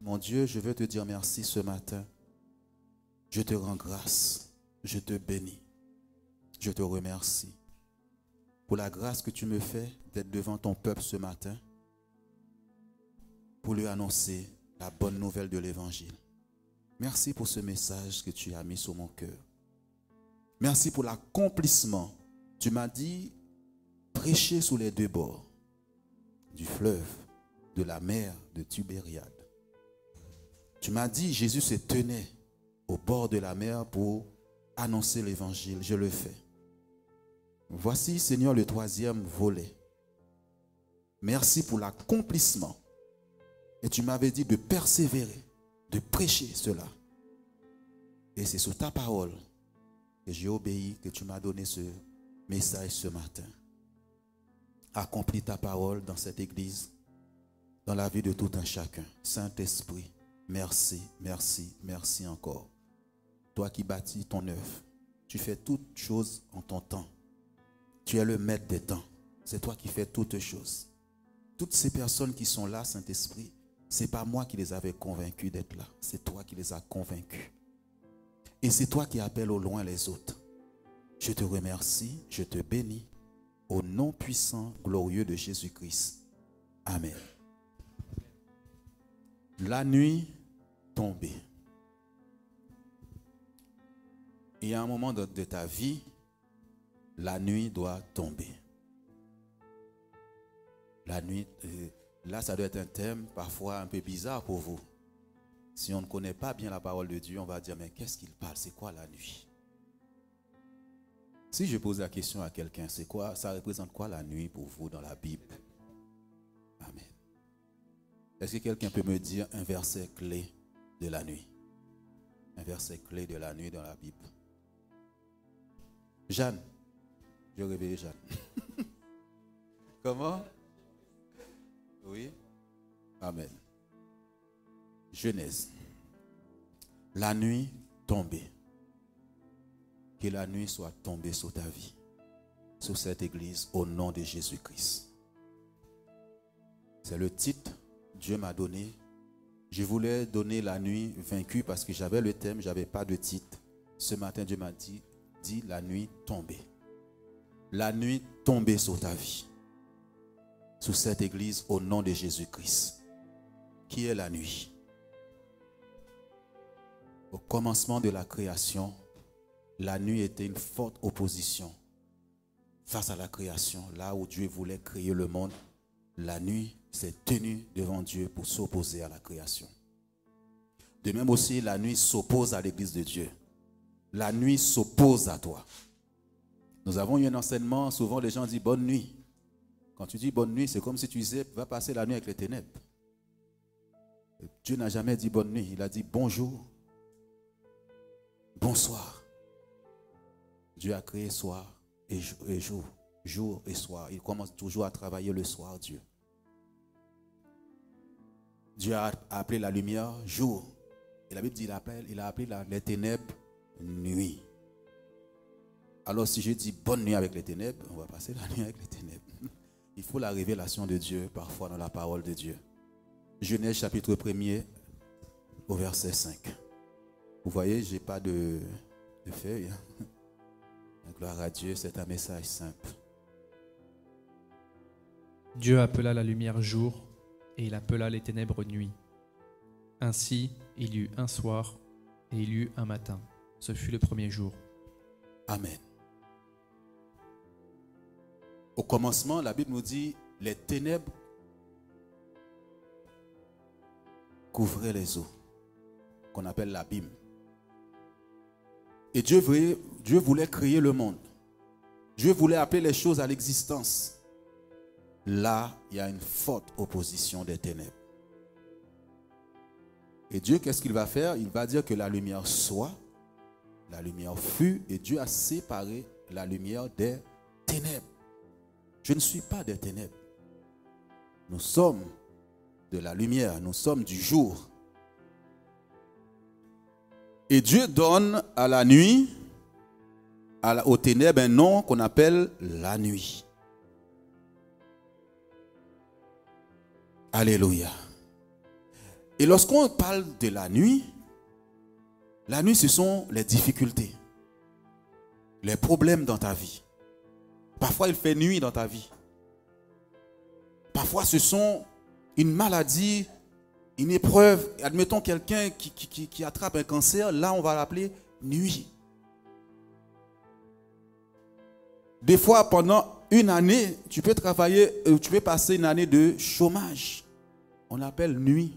Mon Dieu, je veux te dire merci ce matin. Je te rends grâce. Je te bénis. Je te remercie pour la grâce que tu me fais d'être devant ton peuple ce matin pour lui annoncer la bonne nouvelle de l'Évangile. Merci pour ce message que tu as mis sur mon cœur. Merci pour l'accomplissement. Tu m'as dit prêcher sous les deux bords du fleuve, de la mer de Tibériade. Tu m'as dit Jésus se tenait au bord de la mer pour annoncer l'Évangile. Je le fais. Voici, Seigneur, le troisième volet. Merci pour l'accomplissement. Et tu m'avais dit de persévérer, de prêcher cela. Et c'est sous ta parole que j'ai obéi, que tu m'as donné ce message ce matin. Accomplis ta parole dans cette église, dans la vie de tout un chacun. Saint-Esprit, merci, merci, merci encore. Toi qui bâtis ton œuvre, tu fais toutes choses en ton temps. Tu es le maître des temps. C'est toi qui fais toutes choses. Toutes ces personnes qui sont là, Saint-Esprit, ce n'est pas moi qui les avais convaincus d'être là. C'est toi qui les as convaincus. Et c'est toi qui appelles au loin les autres. Je te remercie, je te bénis. Au nom puissant, glorieux de Jésus-Christ. Amen. La nuit tombée. Il y a un moment de ta vie, la nuit doit tomber. La nuit, là ça doit être un thème parfois un peu bizarre pour vous. Si on ne connaît pas bien la parole de Dieu, on va dire mais qu'est-ce qu'il parle? C'est quoi la nuit? Si je pose la question à quelqu'un, c'est quoi, ça représente quoi la nuit pour vous dans la Bible? Amen. Est-ce que quelqu'un peut me dire un verset clé de la nuit? Un verset clé de la nuit dans la Bible. Jeanne. Je réveille Jeanne. Comment? Oui. Amen. Genèse. La nuit tombée. Que la nuit soit tombée sur ta vie, sur cette église, au nom de Jésus-Christ. C'est le titre que Dieu m'a donné. Je voulais donner la nuit vaincue parce que j'avais le thème, je n'avais pas de titre. Ce matin, Dieu m'a dit la nuit tombée. La nuit tombée sur ta vie, sur cette église, au nom de Jésus-Christ. Qui est la nuit? Au commencement de la création, la nuit était une forte opposition face à la création. Là où Dieu voulait créer le monde, la nuit s'est tenue devant Dieu pour s'opposer à la création. De même aussi, la nuit s'oppose à l'église de Dieu. La nuit s'oppose à toi. Nous avons eu un enseignement, souvent les gens disent bonne nuit. Quand tu dis bonne nuit, c'est comme si tu disais va passer la nuit avec les ténèbres. Dieu n'a jamais dit bonne nuit, il a dit bonjour, bonsoir. Dieu a créé soir et jour, jour et soir. Il commence toujours à travailler le soir, Dieu. Dieu a appelé la lumière jour. Et la Bible dit il a appelé les ténèbres nuit. Alors si je dis bonne nuit avec les ténèbres, on va passer la nuit avec les ténèbres. Il faut la révélation de Dieu parfois dans la parole de Dieu. Genèse chapitre 1er au verset 5. Vous voyez, je n'ai pas de feuille. Gloire à Dieu, c'est un message simple. Dieu appela la lumière jour et il appela les ténèbres nuit. Ainsi, il y eut un soir et il y eut un matin. Ce fut le premier jour. Amen. Au commencement, la Bible nous dit les ténèbres couvraient les eaux, qu'on appelle l'abîme. Et Dieu voulait créer le monde. Dieu voulait appeler les choses à l'existence. Là, il y a une forte opposition des ténèbres. Et Dieu, qu'est-ce qu'il va faire? Il va dire que la lumière soit, la lumière fut, et Dieu a séparé la lumière des ténèbres. Je ne suis pas des ténèbres. Nous sommes de la lumière, nous sommes du jour. Et Dieu donne à la nuit, aux ténèbres, un nom qu'on appelle la nuit. Alléluia. Et lorsqu'on parle de la nuit, ce sont les difficultés, les problèmes dans ta vie. Parfois, il fait nuit dans ta vie. Parfois, ce sont une maladie, une épreuve. Admettons quelqu'un qui attrape un cancer, là, on va l'appeler nuit. Des fois, pendant une année, tu peux passer une année de chômage. On l'appelle nuit.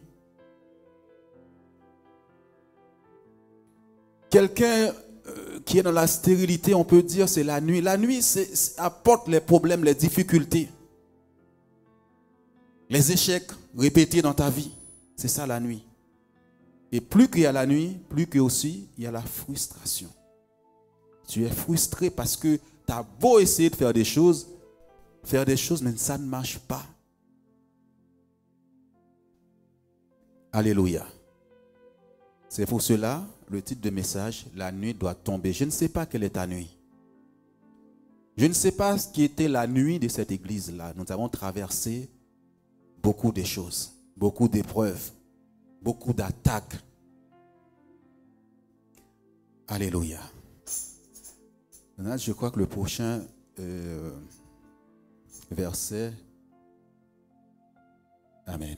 Quelqu'un qui est dans la stérilité, on peut dire c'est la nuit. La nuit apporte les problèmes, les difficultés, les échecs répétés dans ta vie. C'est ça la nuit. Et plus qu'il y a la nuit, plus que aussi il y a la frustration. Tu es frustré parce que tu as beau essayer de faire des choses, mais ça ne marche pas. Alléluia. C'est pour cela, le titre de message, la nuit doit tomber. Je ne sais pas quelle est ta nuit. Je ne sais pas ce qui était la nuit de cette église-là. Nous avons traversé beaucoup de choses, beaucoup d'épreuves, beaucoup d'attaques. Alléluia. Maintenant, je crois que le prochain verset. Amen.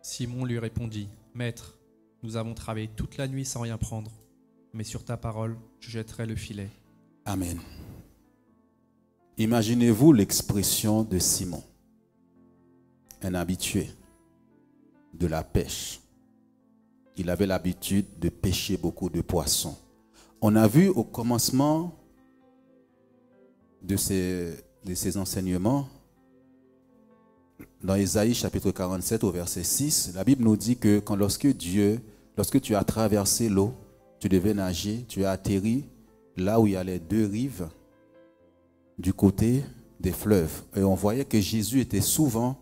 Simon lui répondit, « Maître, nous avons travaillé toute la nuit sans rien prendre, mais sur ta parole, je jetterai le filet. » Amen. Imaginez-vous l'expression de Simon, un habitué de la pêche. Il avait l'habitude de pêcher beaucoup de poissons. On a vu au commencement de ces enseignements, dans Ésaïe chapitre 47 au verset 6, la Bible nous dit que lorsque tu as traversé l'eau, tu devais nager, tu as atterri là où il y a les deux rives, du côté des fleuves. Et on voyait que Jésus était souvent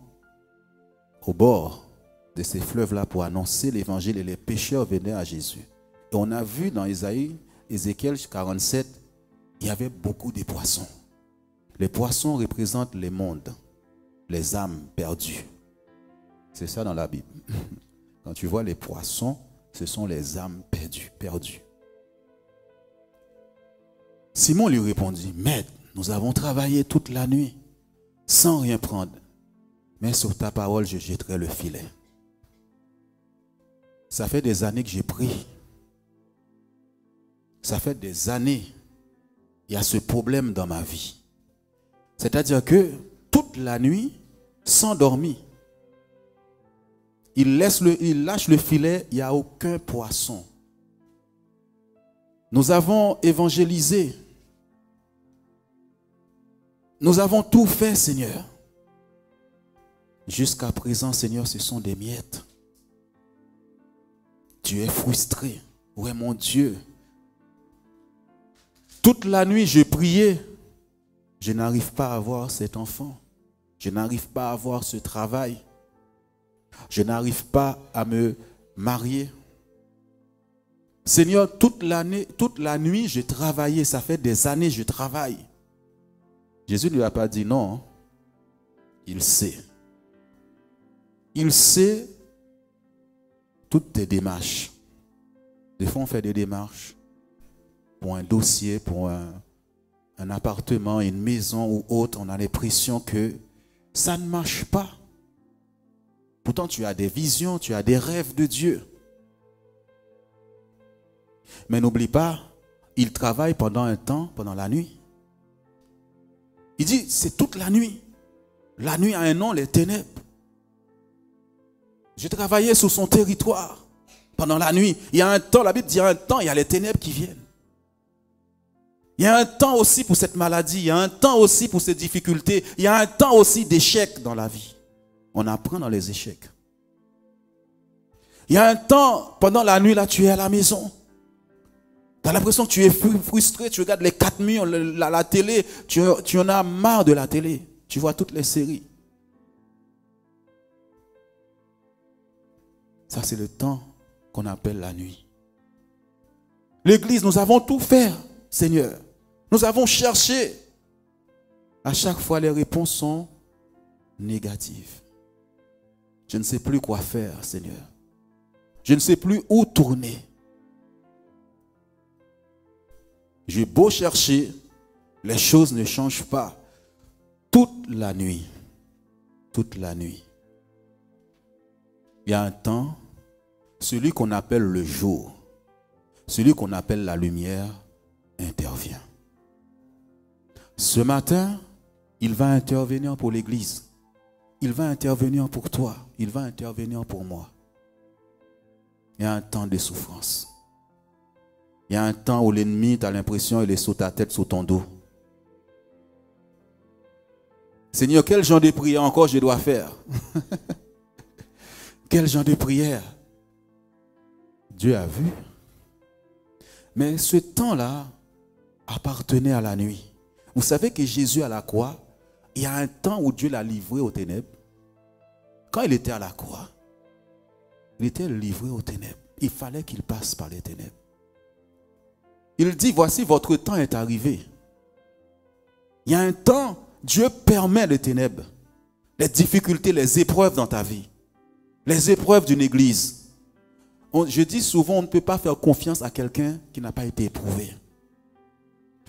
au bord de ces fleuves-là pour annoncer l'évangile et les pécheurs venaient à Jésus. Et on a vu dans Ézéchiel 47, il y avait beaucoup de poissons. Les poissons représentent les mondes, les âmes perdues. C'est ça dans la Bible. Quand tu vois les poissons, ce sont les âmes perdues. Simon lui répondit, « Maître, nous avons travaillé toute la nuit sans rien prendre, mais sur ta parole, je jetterai le filet. » Ça fait des années que j'ai pris. Ça fait des années, il y a ce problème dans ma vie. C'est-à-dire que toute la nuit, sans dormir, il lâche le filet, il n'y a aucun poisson. Nous avons évangélisé. Nous avons tout fait, Seigneur. Jusqu'à présent, Seigneur, ce sont des miettes. Tu es frustré. Ouais, mon Dieu. Toute la nuit, je priais. Je n'arrive pas à avoir cet enfant. Je n'arrive pas à avoir ce travail. Je n'arrive pas à me marier. Seigneur, toute la nuit, j'ai travaillé. Ça fait des années que je travaille. Jésus ne lui a pas dit non. Il sait. Il sait toutes tes démarches. Des fois, on fait des démarches pour un dossier, pour un appartement, une maison ou autre. On a l'impression que ça ne marche pas. Pourtant, tu as des visions, tu as des rêves de Dieu. Mais n'oublie pas, il travaille pendant un temps, pendant la nuit. Il dit, c'est toute la nuit. La nuit a un nom, les ténèbres. J'ai travaillé sur son territoire pendant la nuit. Il y a un temps, la Bible dit, il y a un temps, il y a les ténèbres qui viennent. Il y a un temps aussi pour cette maladie. Il y a un temps aussi pour ces difficultés. Il y a un temps aussi d'échecs dans la vie. On apprend dans les échecs. Il y a un temps, pendant la nuit, là, tu es à la maison. Tu as l'impression que tu es frustré. Tu regardes les 4 murs, la télé. Tu en as marre de la télé. Tu vois toutes les séries. Ça, c'est le temps qu'on appelle la nuit. L'église, nous avons tout fait, Seigneur. Nous avons cherché. À chaque fois, les réponses sont négatives. Je ne sais plus quoi faire, Seigneur. Je ne sais plus où tourner. J'ai beau chercher, les choses ne changent pas. Toute la nuit. Toute la nuit. Il y a un temps, celui qu'on appelle le jour, celui qu'on appelle la lumière, intervient. Ce matin, il va intervenir pour l'Église. Il va intervenir pour toi. Il va intervenir pour moi. Il y a un temps de souffrance. Il y a un temps où l'ennemi, tu as l'impression, il est sous ta tête, sous ton dos. Seigneur, quel genre de prière encore je dois faire? Quel genre de prière? Dieu a vu. Mais ce temps-là appartenait à la nuit. Vous savez que Jésus à la croix, il y a un temps où Dieu l'a livré aux ténèbres. Quand il était à la croix, il était livré aux ténèbres. Il fallait qu'il passe par les ténèbres. Il dit, voici votre temps est arrivé. Il y a un temps, Dieu permet les ténèbres, les difficultés, les épreuves dans ta vie, les épreuves d'une église. Je dis souvent, on ne peut pas faire confiance à quelqu'un qui n'a pas été éprouvé.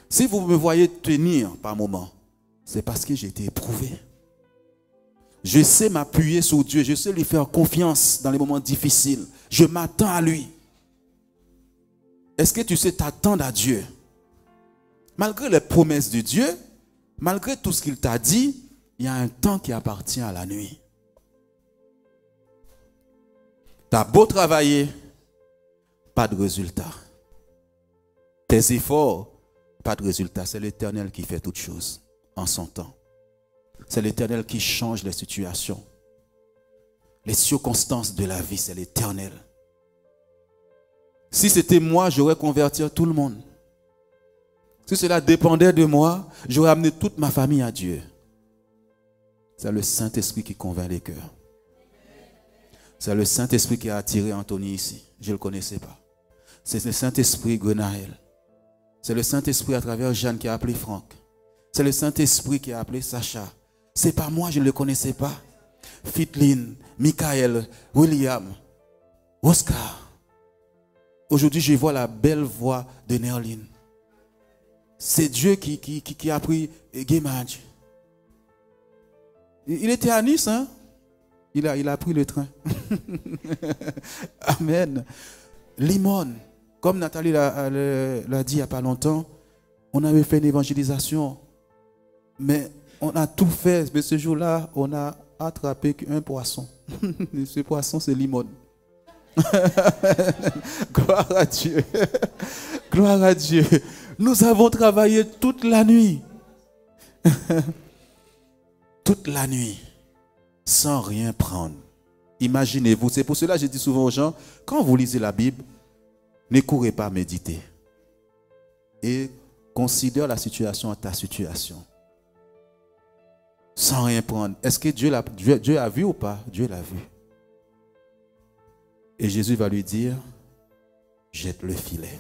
Si vous me voyez tenir par moments, c'est parce que j'ai été éprouvé. Je sais m'appuyer sur Dieu, je sais lui faire confiance dans les moments difficiles. Je m'attends à lui. Est-ce que tu sais t'attendre à Dieu? Malgré les promesses de Dieu, malgré tout ce qu'il t'a dit, il y a un temps qui appartient à la nuit. Tu as beau travailler, pas de résultat. Tes efforts, pas de résultat. C'est l'Éternel qui fait toutes choses en son temps. C'est l'Éternel qui change les situations. Les circonstances de la vie, c'est l'Éternel. Si c'était moi, j'aurais converti tout le monde. Si cela dépendait de moi, j'aurais amené toute ma famille à Dieu. C'est le Saint-Esprit qui convainc les cœurs. C'est le Saint-Esprit qui a attiré Anthony ici. Je ne le connaissais pas. C'est le Saint-Esprit Gwenaël. C'est le Saint-Esprit à travers Jeanne qui a appelé Franck. C'est le Saint-Esprit qui a appelé Sacha. C'est pas moi, je ne le connaissais pas. Fitlin, Michael, William, Oscar. Aujourd'hui, je vois la belle voix de Nerline. C'est Dieu qui a pris Guémage. Il était à Nice, hein? Il a pris le train. Amen. Limon, comme Nathalie l'a dit il n'y a pas longtemps, on avait fait une évangélisation. Mais on a tout fait. Mais ce jour-là, on a attrapé qu'un poisson. Et ce poisson, c'est Limon. Gloire à Dieu. Gloire à Dieu. Nous avons travaillé toute la nuit. Toute la nuit. Sans rien prendre. Imaginez-vous. C'est pour cela que je dis souvent aux gens, quand vous lisez la Bible, ne courez pas méditer. Et considère la situation à ta situation. Sans rien prendre. Est-ce que Dieu a vu ou pas? Dieu l'a vu. Et Jésus va lui dire, jette le filet.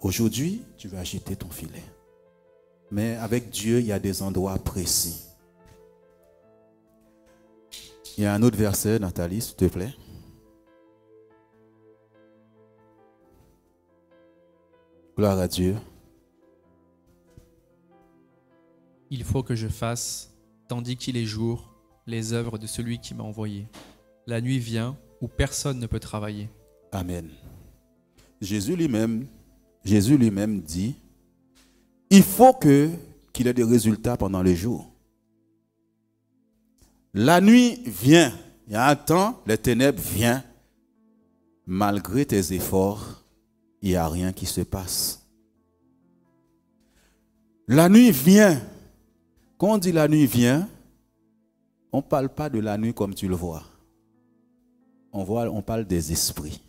Aujourd'hui, tu vas jeter ton filet. Mais avec Dieu, il y a des endroits précis. Il y a un autre verset, Nathalie, s'il te plaît. Gloire à Dieu. Il faut que je fasse, tandis qu'il est jour, les œuvres de celui qui m'a envoyé. La nuit vient où personne ne peut travailler. Amen. Jésus lui-même dit, il faut qu'il ait des résultats pendant le jour. La nuit vient, il y a un temps, les ténèbres viennent. Malgré tes efforts, il n'y a rien qui se passe. La nuit vient. Quand on dit la nuit vient, on ne parle pas de la nuit comme tu le vois. On parle des esprits.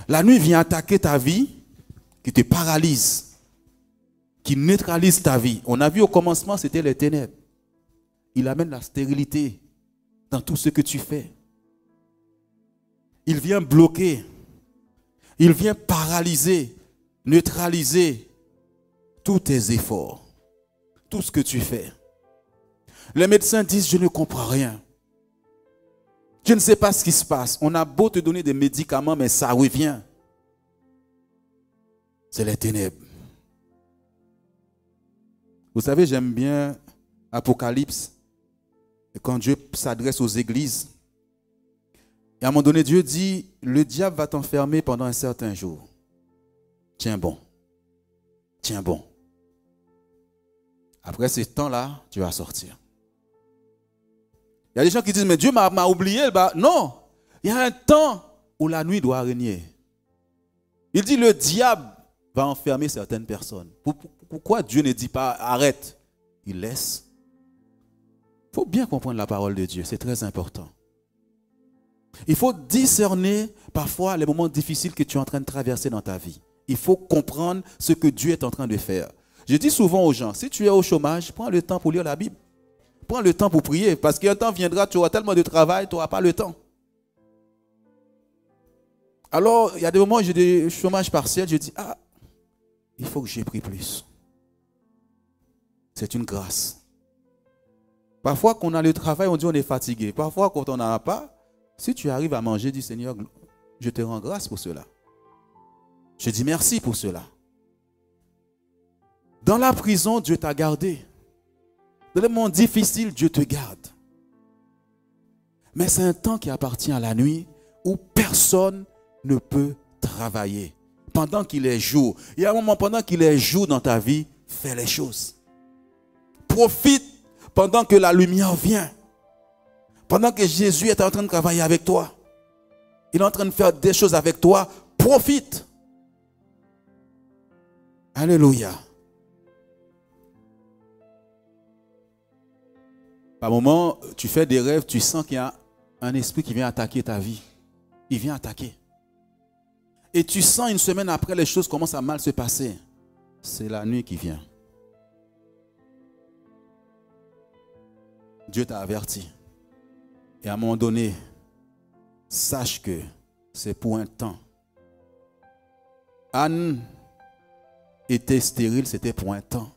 La nuit vient attaquer ta vie, qui te paralyse, qui neutralise ta vie. On a vu au commencement, c'était les ténèbres. Il amène la stérilité dans tout ce que tu fais. Il vient bloquer. Il vient paralyser, neutraliser tous tes efforts, tout ce que tu fais. Les médecins disent, je ne comprends rien. Je ne sais pas ce qui se passe. On a beau te donner des médicaments, mais ça revient. C'est les ténèbres. Vous savez, j'aime bien Apocalypse. Et quand Dieu s'adresse aux églises, et à un moment donné, Dieu dit, le diable va t'enfermer pendant un certain jour. Tiens bon. Tiens bon. Après ce temps-là, tu vas sortir. Il y a des gens qui disent, mais Dieu m'a oublié. Non, il y a un temps où la nuit doit régner. Il dit, le diable va enfermer certaines personnes. Pourquoi Dieu ne dit pas, arrête? Il laisse. Il faut bien comprendre la parole de Dieu, c'est très important. Il faut discerner parfois les moments difficiles que tu es en train de traverser dans ta vie. Il faut comprendre ce que Dieu est en train de faire. Je dis souvent aux gens, si tu es au chômage, prends le temps pour lire la Bible. Prends le temps pour prier, parce qu'un temps viendra, tu auras tellement de travail, tu n'auras pas le temps. Alors, il y a des moments où j'ai des chômages partiels, je dis, il faut que j'y prie plus. C'est une grâce. Parfois, quand on a le travail, on dit on est fatigué. Parfois, quand on n'en a pas, si tu arrives à manger, dis Seigneur, je te rends grâce pour cela. Je dis merci pour cela. Dans la prison, Dieu t'a gardé. Dans les moments difficiles, Dieu te garde. Mais c'est un temps qui appartient à la nuit où personne ne peut travailler. Pendant qu'il est jour. Il y a un moment, pendant qu'il est jour dans ta vie, fais les choses. Profite pendant que la lumière vient. Pendant que Jésus est en train de travailler avec toi. Il est en train de faire des choses avec toi. Profite. Alléluia. Par moment, tu fais des rêves, tu sens qu'il y a un esprit qui vient attaquer ta vie. Il vient attaquer. Et tu sens une semaine après, les choses commencent à mal se passer. C'est la nuit qui vient. Dieu t'a averti. Et à un moment donné, sache que c'est pour un temps. Anne était stérile, c'était pour un temps.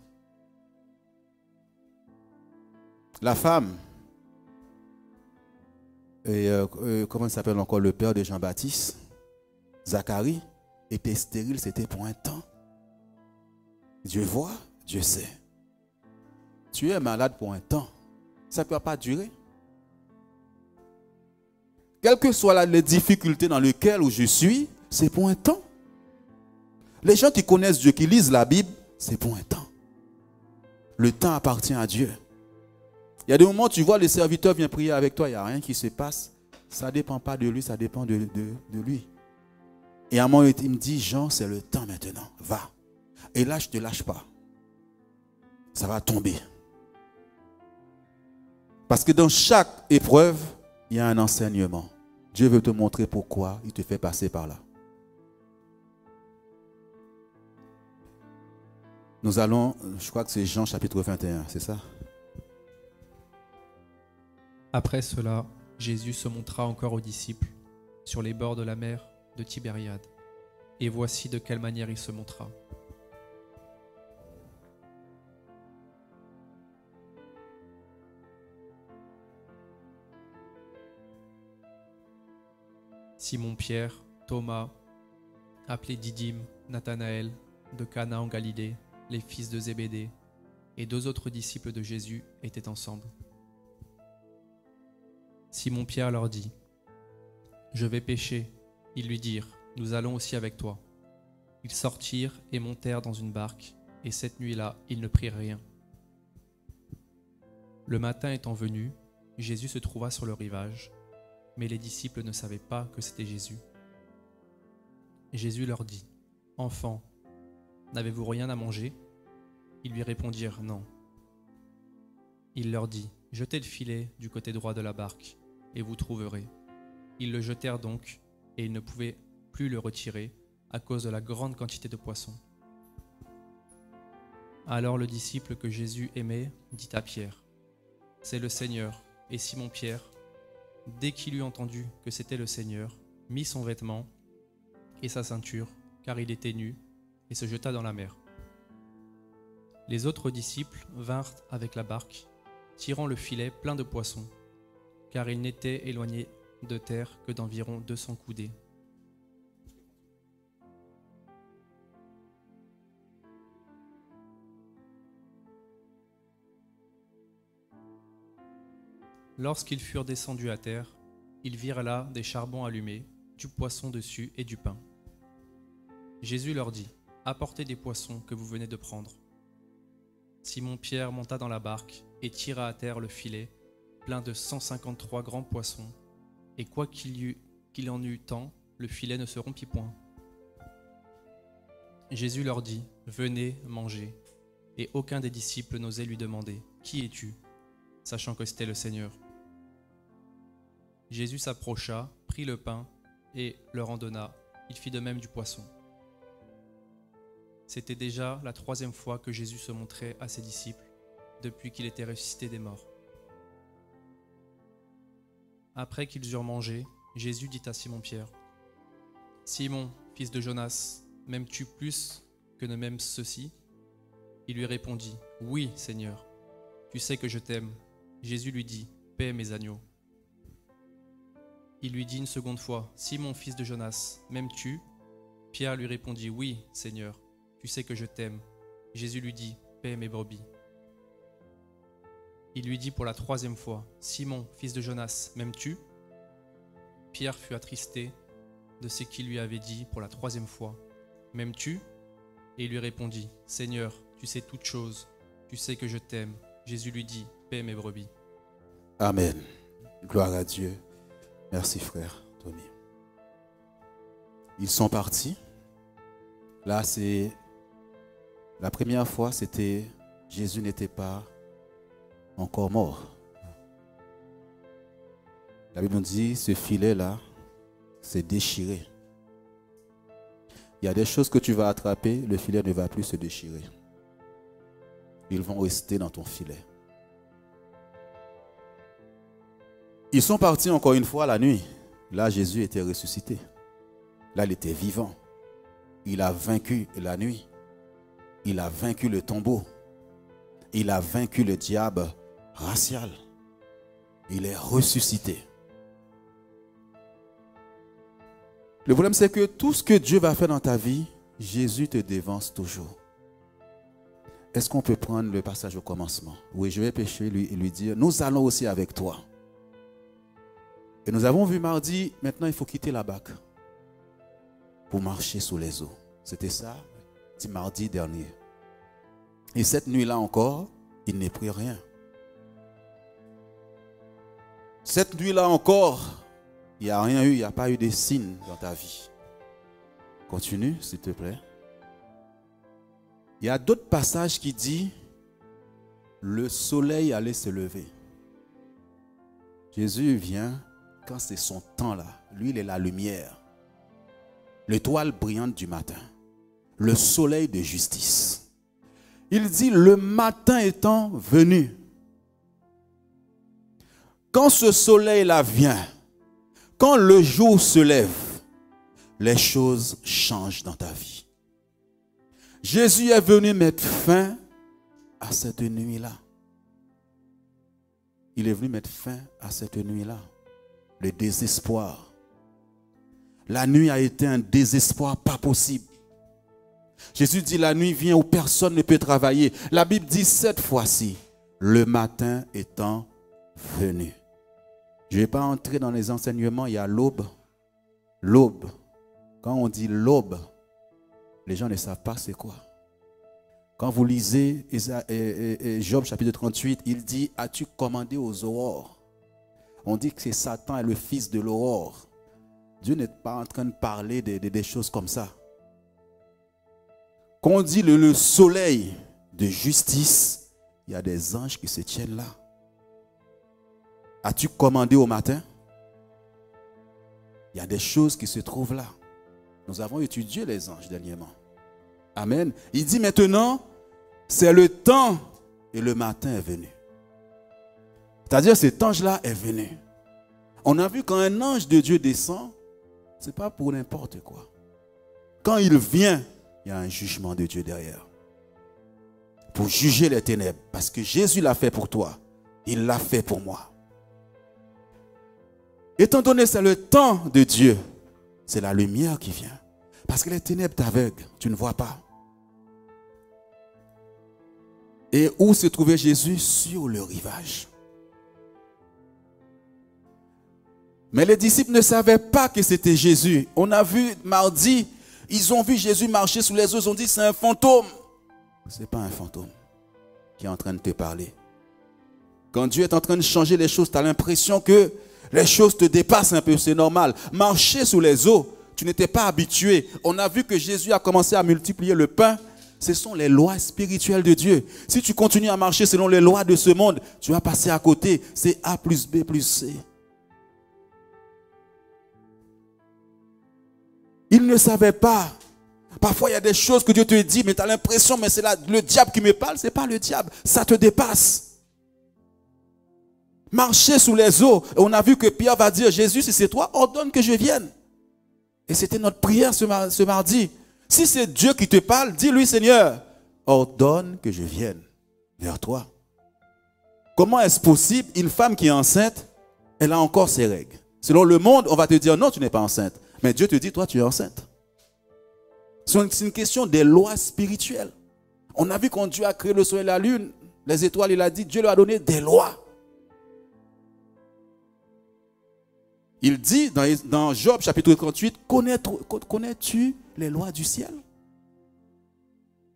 La femme, comment il s'appelle encore le père de Jean-Baptiste, Zacharie, était stérile, c'était pour un temps. Dieu voit, Dieu sait. Tu es malade pour un temps. Ça ne peut pas durer. Quelles que soient les difficultés dans lesquelles je suis, c'est pour un temps. Les gens qui connaissent Dieu, qui lisent la Bible, c'est pour un temps. Le temps appartient à Dieu. Il y a des moments où tu vois le serviteur vient prier avec toi, il n'y a rien qui se passe. Ça ne dépend pas de lui, ça dépend de lui. Et à un moment, il me dit, Jean, c'est le temps maintenant, va. Et là, je ne te lâche pas. Ça va tomber. Parce que dans chaque épreuve, il y a un enseignement. Dieu veut te montrer pourquoi il te fait passer par là. Nous allons, je crois que c'est Jean chapitre 21, c'est ça? Après cela, Jésus se montra encore aux disciples sur les bords de la mer de Tibériade. Et voici de quelle manière il se montra. Simon-Pierre, Thomas, appelé Didyme, Nathanaël, de Cana en Galilée, les fils de Zébédée, et 2 autres disciples de Jésus étaient ensemble. Simon-Pierre leur dit, « Je vais pêcher. » Ils lui dirent, « Nous allons aussi avec toi. » Ils sortirent et montèrent dans une barque, et cette nuit-là, ils ne prirent rien. Le matin étant venu, Jésus se trouva sur le rivage, mais les disciples ne savaient pas que c'était Jésus. Jésus leur dit, « Enfants, n'avez-vous rien à manger ?» Ils lui répondirent, « Non. » Il leur dit, « Jetez le filet du côté droit de la barque, et vous trouverez. » Ils le jetèrent donc, et ils ne pouvaient plus le retirer à cause de la grande quantité de poissons. Alors le disciple que Jésus aimait dit à Pierre, « C'est le Seigneur. » Et Simon-Pierre, dès qu'il eut entendu que c'était le Seigneur, mit son vêtement et sa ceinture, car il était nu, et se jeta dans la mer. Les autres disciples vinrent avec la barque, tirant le filet plein de poissons, car il n'était éloigné de terre que d'environ 200 coudées. Lorsqu'ils furent descendus à terre, ils virent là des charbons allumés, du poisson dessus et du pain. Jésus leur dit, « Apportez des poissons que vous venez de prendre. » Simon-Pierre monta dans la barque et tira à terre le filet, plein de 153 grands poissons, et quoi qu'il en eût tant, le filet ne se rompit point. Jésus leur dit, « Venez, mangez. » Et aucun des disciples n'osait lui demander, « Qui es-tu » sachant que c'était le Seigneur. Jésus s'approcha, prit le pain et leur en donna. Il fit de même du poisson. C'était déjà la 3e fois que Jésus se montrait à ses disciples depuis qu'il était ressuscité des morts. Après qu'ils eurent mangé, Jésus dit à Simon-Pierre, « Simon, fils de Jonas, m'aimes-tu plus que ne m'aiment ceux-ci » Il lui répondit, « Oui, Seigneur, tu sais que je t'aime. » Jésus lui dit, « Paie mes agneaux. » Il lui dit une seconde fois, « Simon, fils de Jonas, m'aimes-tu » Pierre lui répondit, « Oui, Seigneur, tu sais que je t'aime. » Jésus lui dit, « Paie mes brebis. » Il lui dit pour la 3e fois, « Simon, fils de Jonas, m'aimes-tu » Pierre fut attristé de ce qu'il lui avait dit pour la 3e fois, « M'aimes-tu » Et il lui répondit, « Seigneur, tu sais toutes choses, tu sais que je t'aime. » Jésus lui dit, « Paie mes brebis. » Amen. Gloire à Dieu. Merci frère Tony. Ils sont partis. Là, c'est la première fois, c'était Jésus n'était pas encore mort. La Bible nous dit, ce filet-là, c'est déchiré. Il y a des choses que tu vas attraper, le filet ne va plus se déchirer. Ils vont rester dans ton filet. Ils sont partis encore une fois la nuit. Là, Jésus était ressuscité. Là, il était vivant. Il a vaincu la nuit. Il a vaincu le tombeau. Il a vaincu le diable racial. Il est ressuscité. Le problème, c'est que tout ce que Dieu va faire dans ta vie, Jésus te dévance toujours. Est-ce qu'on peut prendre le passage au commencement? Oui, je vais pêcher lui et lui dire, nous allons aussi avec toi. Et nous avons vu mardi, maintenant il faut quitter la barque pour marcher sous les eaux. C'était ça, c'est mardi dernier. Et cette nuit-là encore, il n'est pris rien. Cette nuit-là encore, il n'y a rien eu, il n'y a pas eu de signes dans ta vie. Continue, s'il te plaît. Il y a d'autres passages qui disent le soleil allait se lever. Jésus vient quand c'est son temps là. Lui, il est la lumière. L'étoile brillante du matin. Le soleil de justice. Il dit le matin étant venu. Quand ce soleil là vient, quand le jour se lève, les choses changent dans ta vie. Jésus est venu mettre fin à cette nuit-là. Il est venu mettre fin à cette nuit-là. Le désespoir. La nuit a été un désespoir pas possible. Jésus dit la nuit vient où personne ne peut travailler. La Bible dit cette fois-ci, le matin étant venu. Je ne vais pas entrer dans les enseignements, il y a l'aube. L'aube. Quand on dit l'aube, les gens ne savent pas c'est quoi. Quand vous lisez Job chapitre 38, il dit, as-tu commandé aux aurores? On dit que c'est Satan est le fils de l'aurore. Dieu n'est pas en train de parler des choses comme ça. Quand on dit le soleil de justice, il y a des anges qui se tiennent là. As-tu commandé au matin? Il y a des choses qui se trouvent là. Nous avons étudié les anges dernièrement. Amen. Il dit maintenant, c'est le temps et le matin est venu. C'est-à-dire cet ange-là est venu. On a vu quand un ange de Dieu descend, ce n'est pas pour n'importe quoi. Quand il vient, il y a un jugement de Dieu derrière. Pour juger les ténèbres. Parce que Jésus l'a fait pour toi. Il l'a fait pour moi. Étant donné que c'est le temps de Dieu, c'est la lumière qui vient. Parce que les ténèbres t'aveuglent, tu ne vois pas. Et où se trouvait Jésus? Sur le rivage. Mais les disciples ne savaient pas que c'était Jésus. On a vu mardi, ils ont vu Jésus marcher sous les eaux, ils ont dit c'est un fantôme. Ce n'est pas un fantôme qui est en train de te parler. Quand Dieu est en train de changer les choses, tu as l'impression que les choses te dépassent un peu, c'est normal. Marcher sous les eaux, tu n'étais pas habitué. On a vu que Jésus a commencé à multiplier le pain. Ce sont les lois spirituelles de Dieu. Si tu continues à marcher selon les lois de ce monde, tu vas passer à côté. C'est A plus B plus C. Ils ne savaient pas. Parfois, il y a des choses que Dieu te dit, mais tu as l'impression, mais c'est le diable qui me parle. Ce n'est pas le diable, ça te dépasse. Marcher sous les eaux. Et on a vu que Pierre va dire, Jésus, si c'est toi, ordonne que je vienne. Et c'était notre prière ce mardi. Si c'est Dieu qui te parle, dis-lui, Seigneur, ordonne que je vienne vers toi. Comment est-ce possible, une femme qui est enceinte, elle a encore ses règles? Selon le monde, on va te dire, non, tu n'es pas enceinte. Mais Dieu te dit, toi, tu es enceinte. C'est une question des lois spirituelles. On a vu quand Dieu a créé le soleil et la lune, les étoiles, il a dit, Dieu leur a donné des lois. Il dit dans Job chapitre 38, connais-tu les lois du ciel?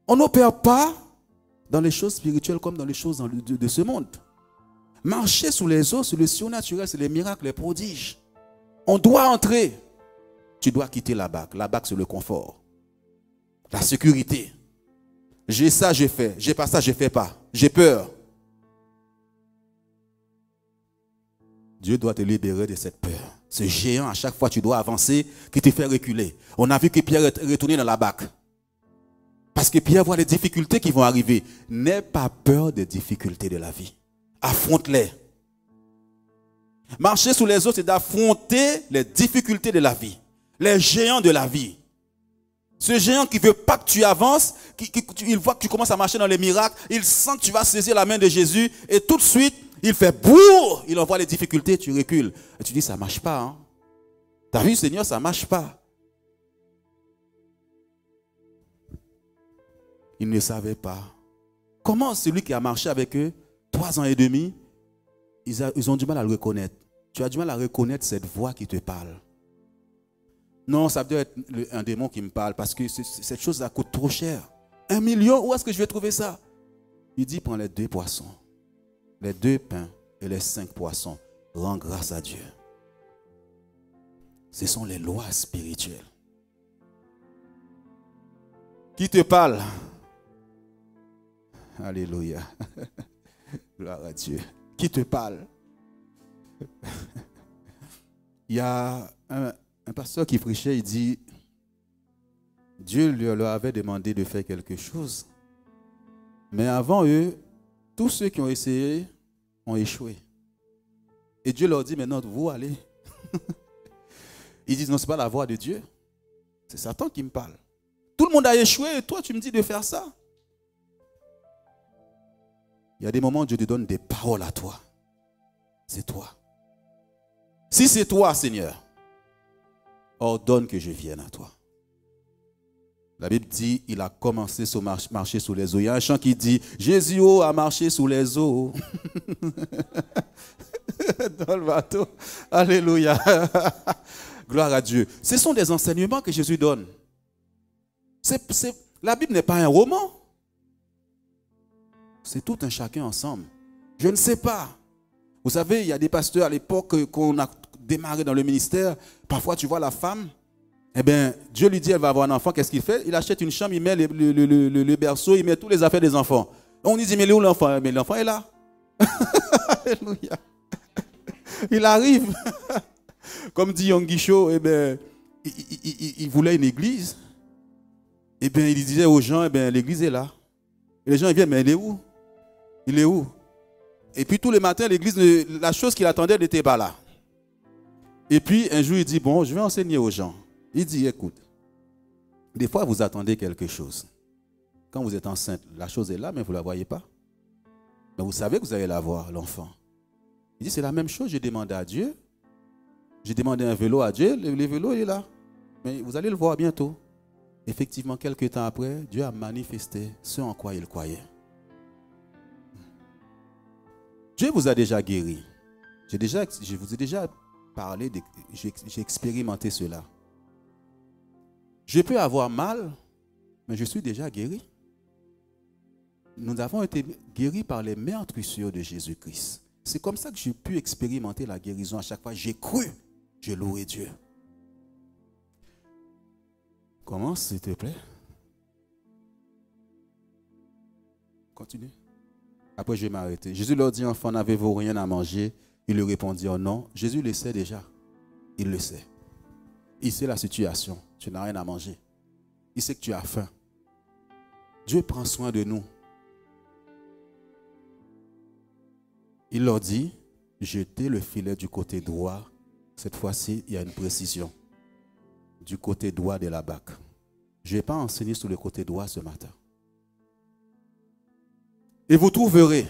On n'opère pas dans les choses spirituelles comme dans les choses de ce monde. Marcher sous les eaux, c'est le surnaturel, c'est les miracles, les prodiges. On doit entrer. Tu dois quitter la barque. La barque, c'est le confort. La sécurité. J'ai ça, je fais. J'ai pas ça, je ne fais pas. J'ai peur. Dieu doit te libérer de cette peur. Ce géant, à chaque fois, tu dois avancer, qui te fait reculer. On a vu que Pierre est retourné dans la barque. Parce que Pierre voit les difficultés qui vont arriver. N'aie pas peur des difficultés de la vie. Affronte-les. Marcher sous les eaux, c'est d'affronter les difficultés de la vie. Les géants de la vie. Ce géant qui ne veut pas que tu avances, il voit que tu commences à marcher dans les miracles, il sent que tu vas saisir la main de Jésus et tout de suite, il fait bourre, il envoie les difficultés, tu recules. Et tu dis, ça ne marche pas. Hein? Tu as vu, Seigneur, ça ne marche pas. Il ne savait pas. Comment celui qui a marché avec eux 3 ans et demi, ils ont du mal à le reconnaître. Tu as du mal à reconnaître cette voix qui te parle. Non, ça doit être un démon qui me parle parce que cette chose coûte trop cher. 1 million, où est-ce que je vais trouver ça? Il dit, prends les 2 poissons, les 2 pains et les 5 poissons. Rends grâce à Dieu. Ce sont les lois spirituelles. Qui te parle? Alléluia. Gloire à Dieu. Qui te parle? Il y a un pasteur qui prêchait, il dit, Dieu leur avait demandé de faire quelque chose. Mais avant eux, tous ceux qui ont essayé ont échoué. Et Dieu leur dit, maintenant, vous allez. Ils disent, non, ce n'est pas la voix de Dieu. C'est Satan qui me parle. Tout le monde a échoué et toi, tu me dis de faire ça. Il y a des moments où Dieu te donne des paroles à toi. C'est toi. Si c'est toi, Seigneur, ordonne que je vienne à toi. La Bible dit, il a commencé à marcher sous les eaux. Il y a un chant qui dit, Jésus a marché sous les eaux. Dans le bateau. Alléluia. Gloire à Dieu. Ce sont des enseignements que Jésus donne. La Bible n'est pas un roman. C'est tout un chacun ensemble. Je ne sais pas. Vous savez, il y a des pasteurs à l'époque qu'on a démarré dans le ministère. Parfois, tu vois la femme, eh bien, Dieu lui dit, elle va avoir un enfant. Qu'est-ce qu'il fait? Il achète une chambre, il met le berceau, il met toutes les affaires des enfants. On dit, mais il est où l'enfant? Mais l'enfant est là. Alléluia. Il arrive. Comme dit Yonguicho, eh bien, il voulait une église. Eh bien, il disait aux gens, eh bien, l'église est là. Et les gens ils viennent, mais il est où? Il est où? Et puis tous les matins, l'église, la chose qu'il attendait n'était pas là. Et puis un jour, il dit, bon, je vais enseigner aux gens. Il dit, écoute, des fois vous attendez quelque chose. Quand vous êtes enceinte, la chose est là, mais vous ne la voyez pas. Mais vous savez que vous allez la voir, l'enfant. Il dit, c'est la même chose, j'ai demandé à Dieu. J'ai demandé un vélo à Dieu, le vélo il est là. Mais vous allez le voir bientôt. Effectivement, quelques temps après, Dieu a manifesté ce en quoi il croyait. Dieu vous a déjà guéri. Je vous ai déjà parlé, j'ai expérimenté cela. Je peux avoir mal, mais je suis déjà guéri. Nous avons été guéris par les meurtrissures de Jésus-Christ. C'est comme ça que j'ai pu expérimenter la guérison à chaque fois. J'ai cru, j'ai loué Dieu. Commence, s'il te plaît. Continue. Après, je vais m'arrêter. Jésus leur dit, enfants, n'avez-vous rien à manger? Ils lui répondirent non. Jésus le sait déjà. Il le sait. Il sait la situation. Tu n'as rien à manger. Il sait que tu as faim. Dieu prend soin de nous. Il leur dit, jetez le filet du côté droit. Cette fois-ci, il y a une précision. Du côté droit de la barque. Je ne vais pas enseigner sur le côté droit ce matin. Et vous trouverez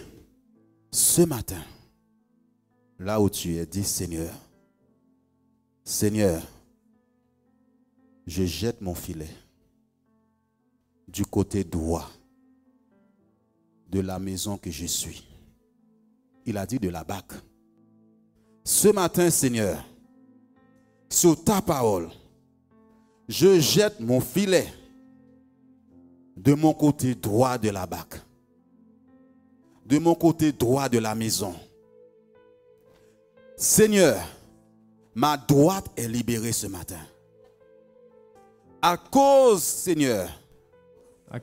ce matin, là où tu es, dis Seigneur, Seigneur, je jette mon filet du côté droit de la maison que je suis. Il a dit de la barque. Ce matin, Seigneur, sur ta parole, je jette mon filet de mon côté droit de la barque, de mon côté droit de la maison. Seigneur, ma droite est libérée ce matin. À cause, Seigneur,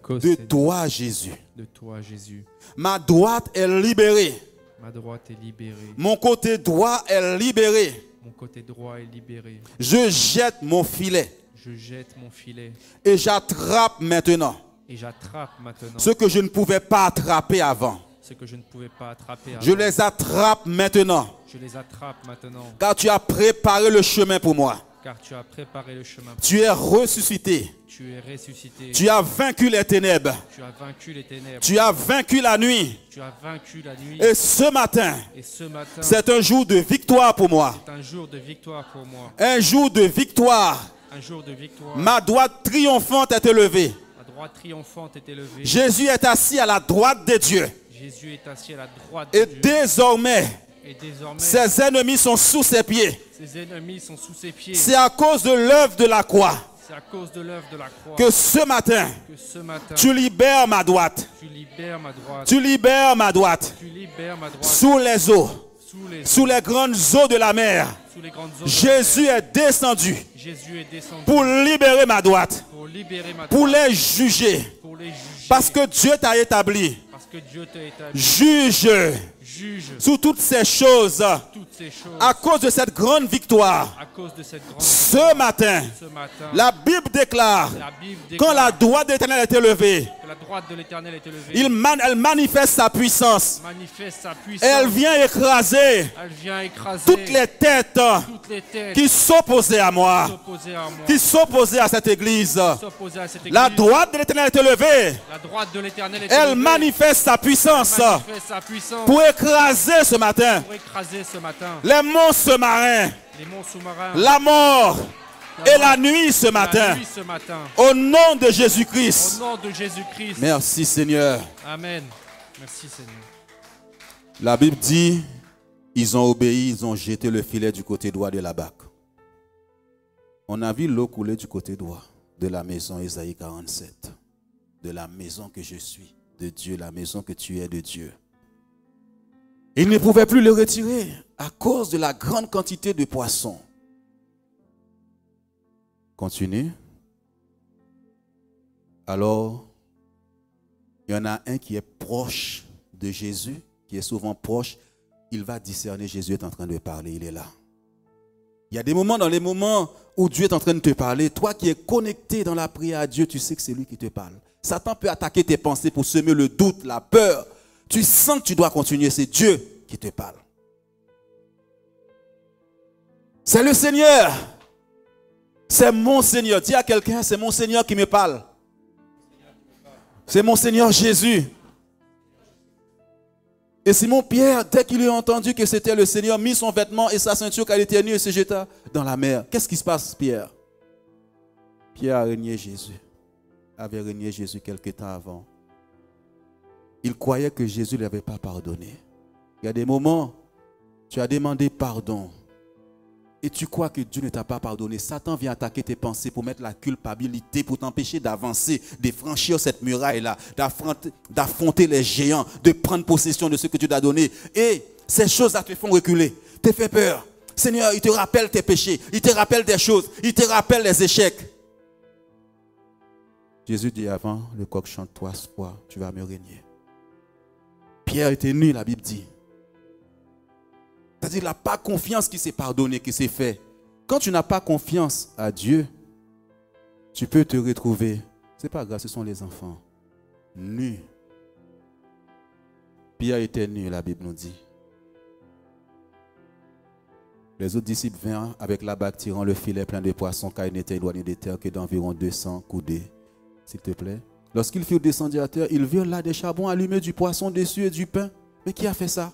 de toi, Jésus. De toi, Jésus. Ma droite est libérée. Ma droite est libérée. Mon côté droit est libéré. Mon côté droit est libéré. Je jette mon filet. Je jette mon filet. Et j'attrape maintenant. Et j'attrape maintenant. Ce que je ne pouvais pas attraper avant. Ce que je ne pouvais pas attraper avant. Je les attrape maintenant. Je les attrape maintenant. Car tu as préparé le chemin pour moi. Car tu as préparé le chemin. Tu es ressuscité. Tu es ressuscité. Tu as vaincu les ténèbres. Tu as vaincu les ténèbres. Tu as vaincu la nuit. Tu as vaincu la nuit. Et ce matin, c'est un jour de victoire pour moi. C'est un jour de victoire pour moi. Un jour de victoire. Un jour de victoire. Ma droite triomphante est élevée. Ma droite triomphante est élevée. Jésus est assis à la droite de Dieu. Jésus est assis à la droite de Dieu. Et désormais, ses ennemis sont sous ses pieds. Ses ennemis sont sous ses pieds. C'est à cause de l'œuvre de la croix. C'est à cause de l'œuvre de la croix que ce matin, tu libères ma droite. Tu libères ma droite. Tu libères ma droite. Tu libères ma droite. Sous les eaux. Sous les grandes eaux de la mer. Jésus est descendu. Jésus est descendu pour libérer ma droite. Pour les juger. Parce que Dieu t'a établi. Juge sur toutes ces choses. À cause de cette grande victoire. Ce matin, la Bible déclare, quand la droite de l'Éternel est élevée, elle manifeste sa puissance. Et elle vient écraser toutes les têtes qui s'opposaient à moi, qui s'opposaient à cette église. La droite de l'Éternel est élevée. Elle manifeste sa puissance pour écraser ce matin les monstres marins, la mort et la nuit ce matin. Au nom de Jésus-Christ. Merci Seigneur. Amen. Merci Seigneur. La Bible dit, ils ont obéi, ils ont jeté le filet du côté droit de la barque. On a vu l'eau couler du côté droit de la maison, Ésaïe 47. De la maison que je suis, de Dieu, la maison que tu es de Dieu. Ils ne pouvaient plus le retirer à cause de la grande quantité de poissons. Continue. Alors, il y en a un qui est proche de Jésus, qui est souvent proche. Il va discerner, Jésus est en train de parler, il est là. Il y a des moments, dans les moments où Dieu est en train de te parler, toi qui es connecté dans la prière à Dieu, tu sais que c'est lui qui te parle. Satan peut attaquer tes pensées pour semer le doute, la peur. Tu sens que tu dois continuer, c'est Dieu qui te parle. C'est le Seigneur. C'est mon Seigneur. Dis à quelqu'un, c'est mon Seigneur qui me parle. C'est mon Seigneur Jésus. Et Simon-Pierre, dès qu'il eut entendu que c'était le Seigneur, mit son vêtement et sa ceinture qu'elle était nue et se jeta dans la mer. Qu'est-ce qui se passe, Pierre? Pierre a renié Jésus. Avait renié Jésus quelque temps avant. Il croyait que Jésus ne lui avait pas pardonné. Il y a des moments, tu as demandé pardon. Et tu crois que Dieu ne t'a pas pardonné. Satan vient attaquer tes pensées pour mettre la culpabilité, pour t'empêcher d'avancer, de franchir cette muraille-là, d'affronter les géants, de prendre possession de ce que Dieu t'a donné. Et ces choses-là te font reculer, te fait peur. Seigneur, il te rappelle tes péchés, il te rappelle des choses, il te rappelle les échecs. Jésus dit avant, le coq chante 3 fois, tu vas me régner. Pierre était nu, la Bible dit. C'est-à-dire qu'il n'a pas confiance qu'il s'est pardonné, qu'il s'est fait. Quand tu n'as pas confiance à Dieu, tu peux te retrouver. Ce n'est pas grave, ce sont les enfants. Nus. Pierre était nu, la Bible nous dit. Les autres disciples vinrent avec la bague tirant le filet plein de poissons, car il n'était éloigné de terre que d'environ 200 coudées. S'il te plaît. Lorsqu'ils furent descendus à terre, ils virent là des charbons allumés, du poisson dessus et du pain. Mais qui a fait ça?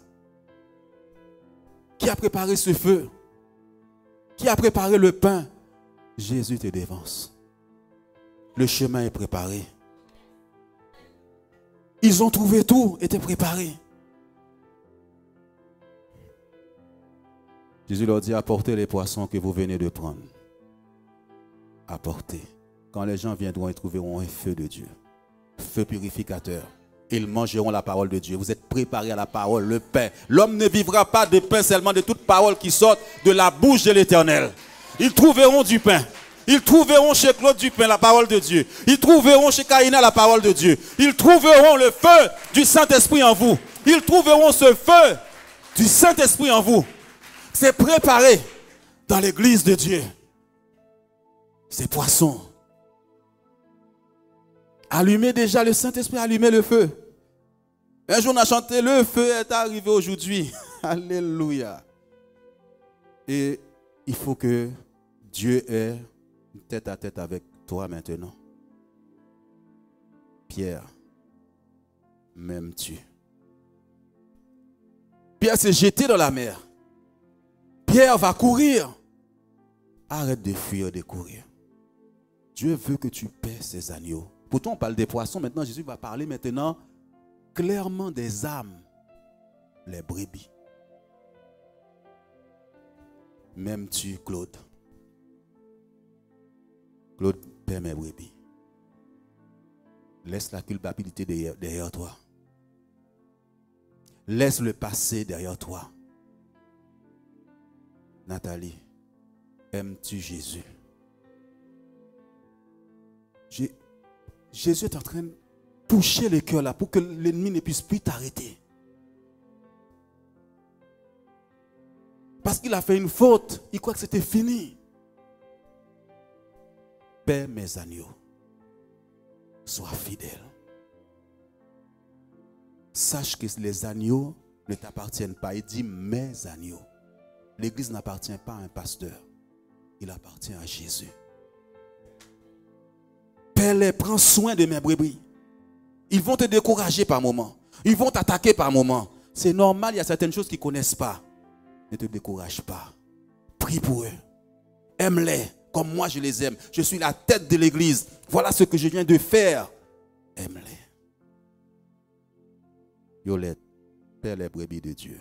Qui a préparé ce feu? Qui a préparé le pain? Jésus te dévance. Le chemin est préparé. Ils ont trouvé tout, était préparé. Jésus leur dit, apportez les poissons que vous venez de prendre. Apportez. Quand les gens viendront, ils trouveront un feu de Dieu. Feu purificateur. Ils mangeront la parole de Dieu. Vous êtes préparés à la parole, le pain. L'homme ne vivra pas de pain seulement, de toute parole qui sort de la bouche de l'Éternel. Ils trouveront du pain. Ils trouveront chez Claude du pain, la parole de Dieu. Ils trouveront chez Kaina la parole de Dieu. Ils trouveront le feu du Saint-Esprit en vous. Ils trouveront ce feu du Saint-Esprit en vous. C'est préparé dans l'église de Dieu. Ces poissons. Allumez déjà le Saint-Esprit, allumez le feu. Un jour on a chanté, le feu est arrivé aujourd'hui. Alléluia. Et il faut que Dieu ait une tête à tête avec toi maintenant. Pierre, m'aimes-tu? Pierre s'est jeté dans la mer. Pierre va courir. Arrête de fuir, de courir. Dieu veut que tu paies ses agneaux. Pourtant on parle des poissons. Maintenant Jésus va parler maintenant clairement des âmes. Les brebis. M'aimes-tu, Claude? Claude, paie mes brebis. Laisse la culpabilité derrière toi. Laisse le passé derrière toi. Nathalie, aimes-tu Jésus? Jésus est en train de toucher le cœur là pour que l'ennemi ne puisse plus t'arrêter. Parce qu'il a fait une faute, il croit que c'était fini. Paie mes agneaux. Sois fidèle. Sache que les agneaux ne t'appartiennent pas. Il dit mes agneaux. L'église n'appartient pas à un pasteur. Il appartient à Jésus. Père, prends soin de mes brebis. Ils vont te décourager par moments. Ils vont t'attaquer par moments. C'est normal, il y a certaines choses qu'ils ne connaissent pas. Ne te décourage pas. Prie pour eux. Aime-les comme moi je les aime. Je suis la tête de l'église. Voilà ce que je viens de faire. Aime-les. Yolette, paie les brebis de Dieu.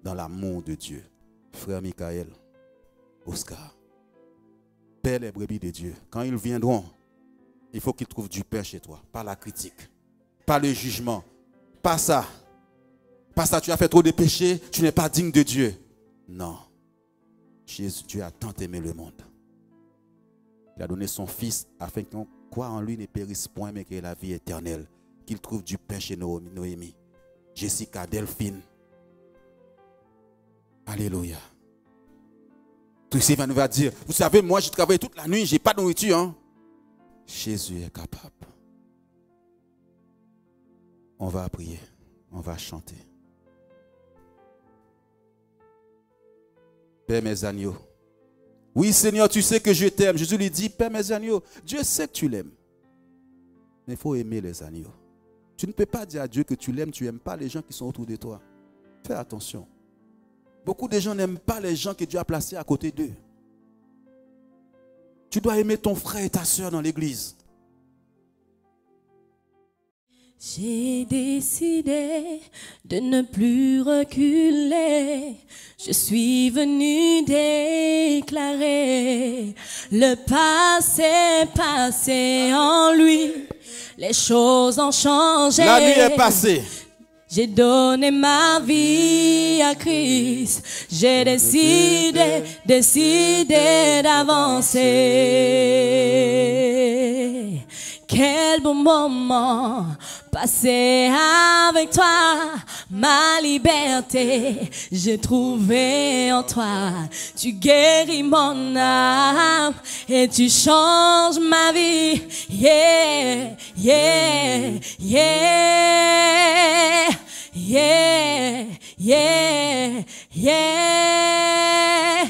Dans l'amour de Dieu. Frère Michael, Oscar, paie les brebis de Dieu. Quand ils viendront, il faut qu'ils trouvent du pain chez toi. Pas la critique. Pas le jugement. Pas ça. Pas ça, tu as fait trop de péchés, tu n'es pas digne de Dieu. Non. Jésus, Dieu a tant aimé le monde. Il a donné son Fils afin qu'on croit en lui ne périsse point, mais qu'il ait la vie éternelle. Qu'il trouve du pain chez Noémie, Jessica, Delphine. Alléluia. Tout ça va dire, vous savez, moi je travaille toute la nuit, je n'ai pas de nourriture. Hein? Jésus est capable. On va prier, on va chanter. Paie mes agneaux. Oui Seigneur, tu sais que je t'aime. Jésus lui dit, paie mes agneaux. Dieu sait que tu l'aimes. Mais il faut aimer les agneaux. Tu ne peux pas dire à Dieu que tu l'aimes, tu n'aimes pas les gens qui sont autour de toi. Fais attention. Beaucoup de gens n'aiment pas les gens que Dieu a placés à côté d'eux. Tu dois aimer ton frère et ta soeur dans l'église. J'ai décidé de ne plus reculer. Je suis venu déclarer le passé en lui. Les choses ont changé. La nuit est passée. J'ai donné ma vie à Christ. J'ai décidé d'avancer. Quel bon moment passé avec toi, ma liberté, j'ai trouvé en toi. Tu guéris mon âme et tu changes ma vie. Yeah, yeah, yeah, yeah, yeah, yeah.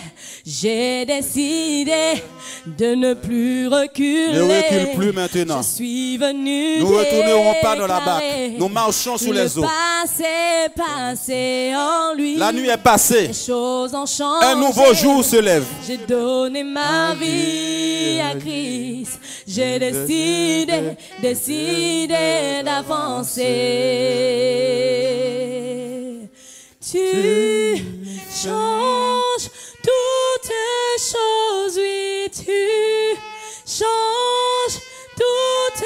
J'ai décidé de ne plus reculer. Ne recule plus maintenant. Je suis venu. Nous ne retournerons pas dans la barque. Nous marchons sous les eaux. Passé en lui. La nuit est passée. Les choses ont changé. Un nouveau jour se lève. J'ai donné ma vie à Christ. J'ai décidé d'avancer. Tu changes toutes choses, oui, tu changes toutes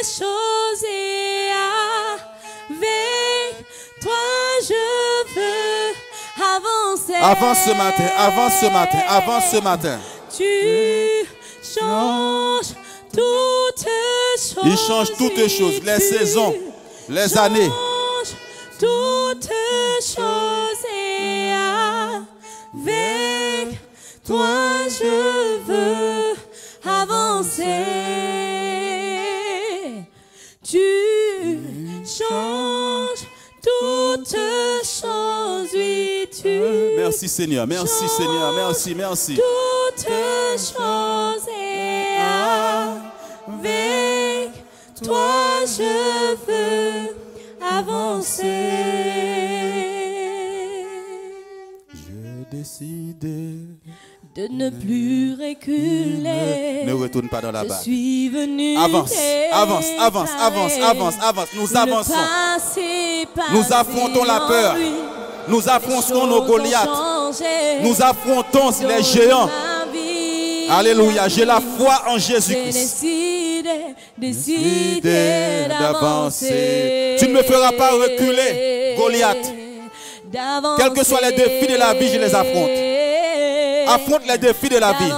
choses et avec toi je veux avancer. Avance ce matin, avance ce matin, avance ce matin. Tu changes toutes choses. Il change toutes choses, les saisons, les années. Toutes choses et avec toi je veux avancer. Tu changes toutes choses, oui, tu. Merci Seigneur, merci Seigneur, merci, merci. Toutes choses et avec toi je veux avancer. J'ai décidé de ne plus reculer. Ne retourne pas dans la barque. Je suis venu. Avance, avance, avance, avance, avance, avance. Nous avançons. Nous affrontons la peur. Nous affrontons nos Goliaths. Nous affrontons les géants. Alléluia. J'ai la foi en Jésus-Christ. Décidé d'avancer. Tu ne me feras pas reculer, Goliath. Quels que soient les défis de la vie, je les affronte. Affronte les défis de la vie.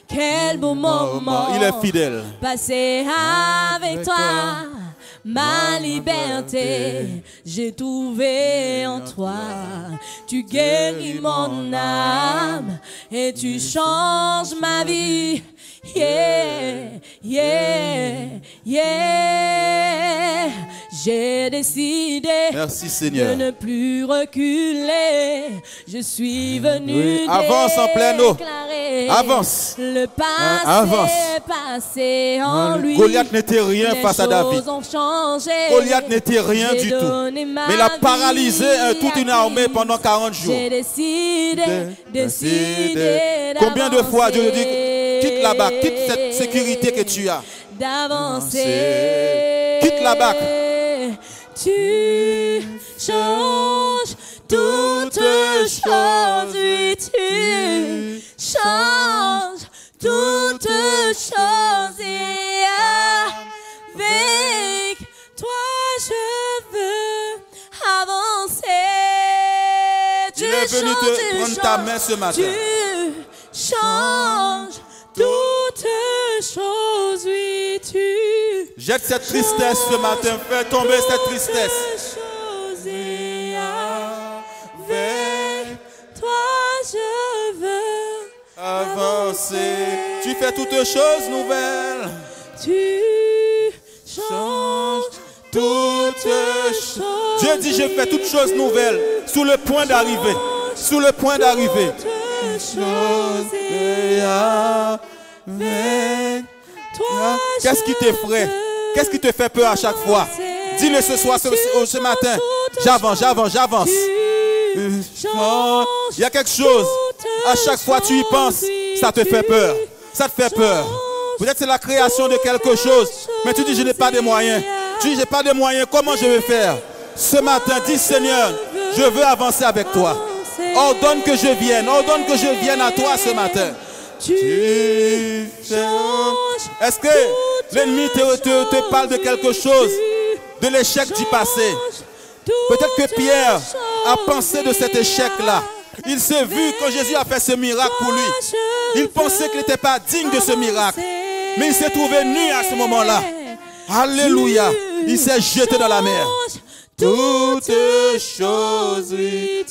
Quel beau moment. Il est fidèle. Passer avec toi, ma liberté, j'ai trouvé en toi. Tu guéris mon âme et tu changes ma vie. Yeah, yeah, yeah. J'ai décidé. Merci Seigneur. De ne plus reculer. Je suis venu. Oui. Avance en pleine eau. Avance. Le passé, avance. Passé en lui. Goliath n'était rien face à David. Goliath n'était rien du tout. Mais il a paralysé toute une armée pendant 40 jours. J'ai décidé. Combien de fois Dieu dit quitte la barque, quitte cette sécurité que tu as. D'avancer. Quitte la barque. Tu changes toutes choses, oui, tu changes toutes choses et avec toi je veux avancer. Il est venu te prendre ta main ce matin. Tu changes toutes choses, oui, tu. Jette cette tristesse ce matin, fais tomber cette tristesse. Avec toi je veux avancer. Tu fais toutes choses nouvelles. Tu changes toutes choses. Dieu dit je fais toutes choses nouvelles. Sous le point d'arriver. Sous le point d'arriver. Qu'est-ce qui t'effraie? Qu'est-ce qui te fait peur à chaque fois? Dis-le ce soir, ce matin. J'avance. Il y a quelque chose. À chaque fois tu y penses, ça te fait peur. Ça te fait peur. Peut-être c'est la création de quelque chose. Mais tu dis, je n'ai pas de moyens. Tu dis, je n'ai pas de moyens. Comment je vais faire? Ce matin, dis, Seigneur, je veux avancer avec toi. Ordonne que je vienne. Ordonne que je vienne à toi ce matin. Est-ce que l'ennemi te parle de quelque chose? De l'échec du passé? Peut-être que Pierre a pensé de cet échec-là. Il s'est vu quand Jésus a fait ce miracle pour lui. Il pensait qu'il n'était pas digne de ce miracle. Mais il s'est trouvé nu à ce moment-là. Alléluia. Il s'est jeté dans la mer. Toutes choses, oui.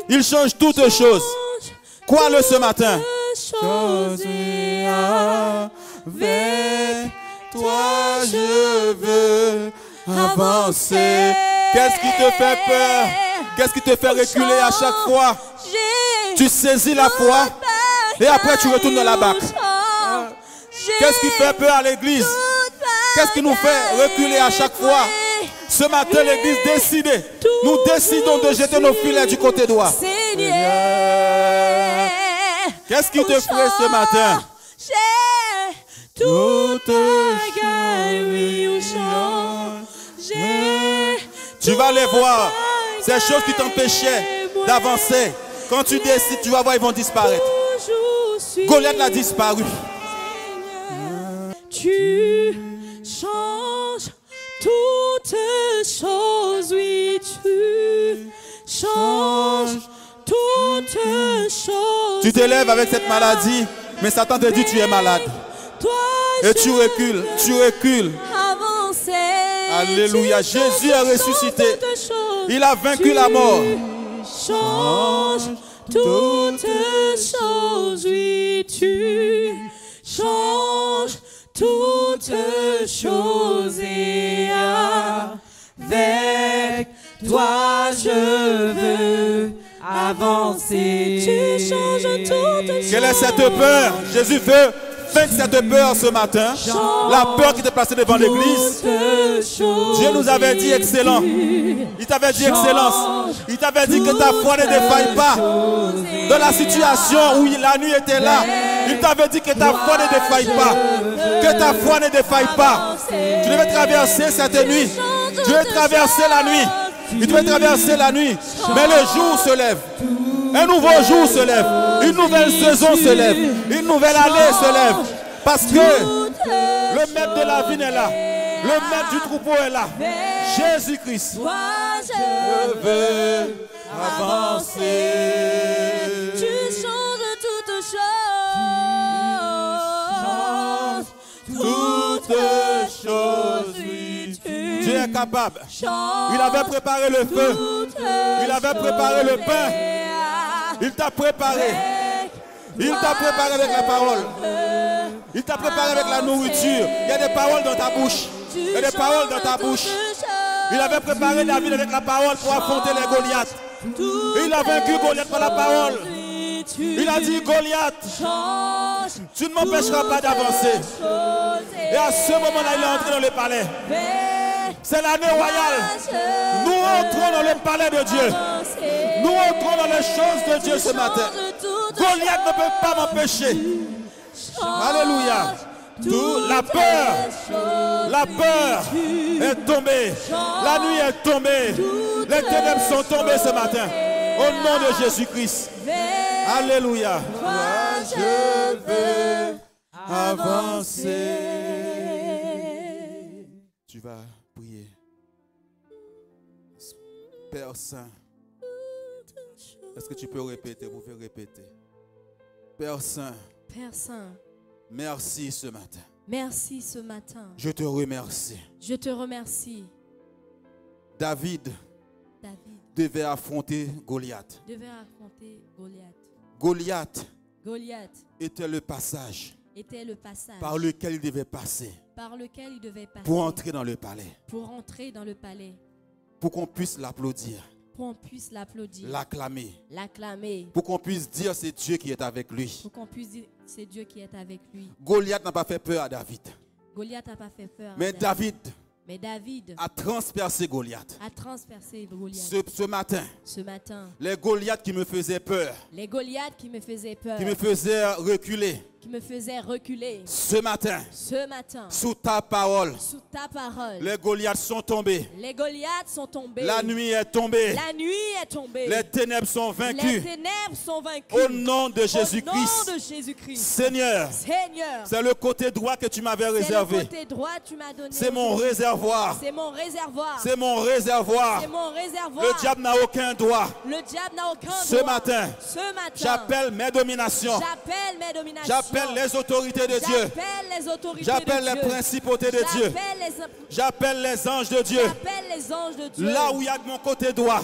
Il change toutes choses. Crois-le ce matin. Avec toi je veux avancer. Qu'est-ce qui te fait peur? Qu'est-ce qui te fait reculer à chaque fois? Tu saisis la foi et après tu retournes dans la barque. Qu'est-ce qui fait peur à l'église? Qu'est-ce qui nous fait reculer à chaque fois? Ce matin, l'église décide. Nous décidons de jeter nos filets du côté droit. Qu'est-ce qui te ferait ce matin? Tu vas les voir. Ces choses qui t'empêchaient d'avancer. Quand tu décides, tu vas voir, ils vont disparaître. Goliath a disparu. Tu changes toutes choses, oui, tu changes toutes choses. Tu te lèves avec cette maladie, mais Satan te dit tu es malade. Et tu recules, tu recules. Alléluia, Jésus a ressuscité. Il a vaincu la mort. Change toutes choses, oui, tu changes toutes choses et avec toi je veux avancer. Tu changes toutes choses. Quelle est cette peur? Jésus veut vaincre cette peur ce matin. La peur qui t'est placée devant l'église. Dieu nous avait dit excellent. Il t'avait dit excellence. Il t'avait dit que ta foi ne défaille pas. Dans la situation où la nuit était là, il t'avait dit que ta foi ne défaille pas. Que ta foi ne défaille pas. Tu devais traverser cette nuit. Tu devais traverser la nuit. Tu devais traverser la nuit. Mais le jour se lève. Un nouveau jour se lève. Une nouvelle saison se lève. Une nouvelle année se lève. Parce que le maître de la vigne est là. Le maître du troupeau est là. Jésus-Christ. Je veux avancer. Tu changes toutes choses. Toutes choses. Dieu est capable. Il avait préparé le feu. Il avait préparé le pain. Il t'a préparé. Il t'a préparé avec la parole. Il t'a préparé avec la nourriture. Il y a des paroles dans ta bouche. Il y a des paroles dans ta bouche. Il avait préparé David avec la parole pour affronter les Goliaths. Il a vaincu Goliath par la parole. Il a dit, Goliath, tu ne m'empêcheras pas d'avancer. Et à ce moment-là, il est entré dans le palais. C'est l'année royale. Nous entrons dans le palais de Dieu. Nous entrons dans les choses de Dieu ce matin. Goliath ne peut pas m'empêcher. Alléluia. La peur est tombée. La nuit est tombée. Les ténèbres sont tombées ce matin. Au nom de Jésus-Christ. Alléluia. Je veux avancer. Tu vas prier. Père Saint. Est-ce que tu peux répéter? Vous pouvez répéter. Père Saint. Père Saint. Merci ce matin. Merci ce matin. Je te remercie. Je te remercie. David devait affronter Goliath. Goliath était le passage par lequel il devait passer pour entrer dans le palais. Pour qu'on puisse l'applaudir. L'acclamer. Pour qu'on puisse dire c'est Dieu qui est avec lui. Goliath n'a pas fait peur à David. Goliath n'a pas fait peur. Mais David Mais David a transpercé Goliath. a transpercé Goliath. Ce matin, Ce matin, les Goliaths qui me faisaient peur, les Goliaths qui me faisaient peur, qui me faisaient reculer, qui me faisaient reculer, ce matin, sous ta parole, sous ta parole, les Goliaths sont tombés. les Goliaths sont tombés. La nuit est tombée. La nuit est tombée. Les ténèbres sont Les vaincues. ténèbres sont vaincues. Au nom de Au Jésus-Christ. nom de Jésus-Christ. Seigneur, Seigneur, c'est le côté droit que tu m'avais c'est le réservé. côté droit que tu m'as donné. C'est mon réservoir. C'est mon réservoir. C'est mon réservoir. C'est mon réservoir. Le diable n'a aucun droit. Le diable n'a aucun Ce droit. matin, Ce matin, j'appelle mes dominations. j'appelle mes dominations. J'appelle les autorités de Dieu. J'appelle les autorités J'appelle de les Dieu. principautés de Dieu. J'appelle les anges de Dieu. J'appelle les anges de Dieu. Là où il y a mon côté droit,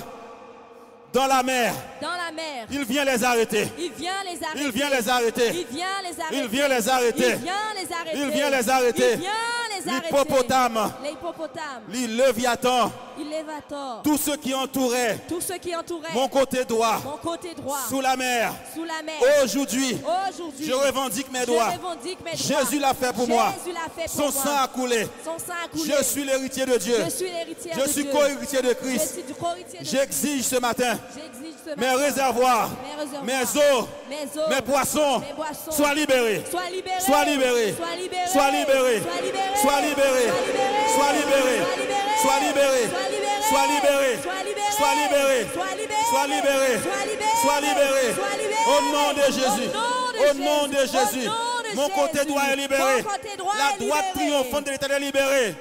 dans la mer, dans la mer, il vient les arrêter. il vient les arrêter. Il vient les arrêter. Il vient les arrêter. Il vient les arrêter. Il vient les arrêter. Il vient les arrêter. Il vient les arrêter. L'hippopotame, L'hippopotame, le léviathan, il lévator, tous ceux qui entouraient tous ceux qui entouraient mon côté droit, mon côté droit, sous la mer. sous la mer. Aujourd'hui, Aujourd'hui, je revendique mes je droits. revendique mes droits. Jésus l'a fait pour moi. Jésus l'a fait pour Son moi. sang a coulé. Son sang a coulé. Je suis l'héritier de Dieu. Je suis l'héritier Je de suis Dieu. co-héritier de Je Christ. suis du co-héritier de J'exige ce matin J'exige ce mes matin réservoirs, mes eaux, mes eaux, mes boissons mes boissons soient libérés. soient libérés. Sois libéré. Sois libéré. Sois libéré. Sois libéré. Sois libéré. Sois libéré. Sois libéré. Sois libéré. Sois libéré. Sois libéré. Sois libéré. Sois libéré. Au nom de Jésus. Au nom de Jésus. Mon côté droit est libéré. Mon côté droit La est droite libéré. triomphante de l'Éternel est libérée.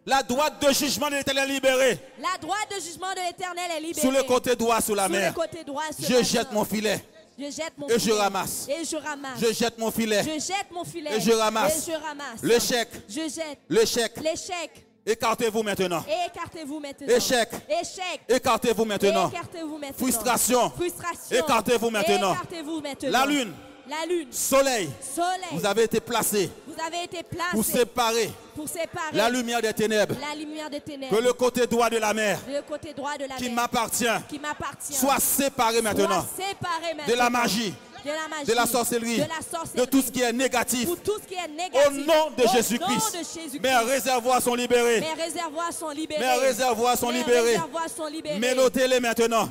La droite de jugement de l'Éternel est libérée. La droite de jugement de l'Éternel est libérée. Sous le côté droit, sous la Sous mer. le côté droit, Je jette mon filet. Je jette mon Et filet. je ramasse. Et je ramasse. Je jette mon filet. Je jette mon filet. Et je ramasse. Et je ramasse. L'échec. Je jette. L'échec. L'échec. Écartez-vous maintenant. Écartez-vous maintenant. Échec. Échec. Écartez-vous maintenant. Écartez-vous maintenant. Frustration. Frustration. Écartez-vous maintenant. Écartez-vous maintenant. La lune. La lune. Soleil. Soleil. Vous avez été placés Vous avez été placés pour séparer pour séparer la lumière des ténèbres. la lumière des ténèbres. Que le côté droit de la mer Le côté droit de la qui mer m'appartient qui m'appartient soit séparé maintenant soit séparé maintenant de la magie, de la magie, de la sorcellerie, de la sorcellerie, de tout ce qui est négatif. pour tout ce qui est négatif. Au nom de Au nom Jésus-Christ, de Jésus-Christ. mes réservoirs sont libérés. Mes réservoirs sont libérés. Mes réservoirs sont Mes libérés. réservoirs sont libérés. Menotez-les maintenant.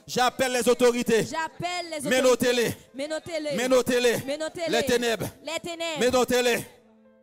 J'appelle les autorités. J'appelle les autorités. Menotez-les. Menotez-les. Menotez-les. Menotez-les. Les ténèbres. Les ténèbres. Menotez-les.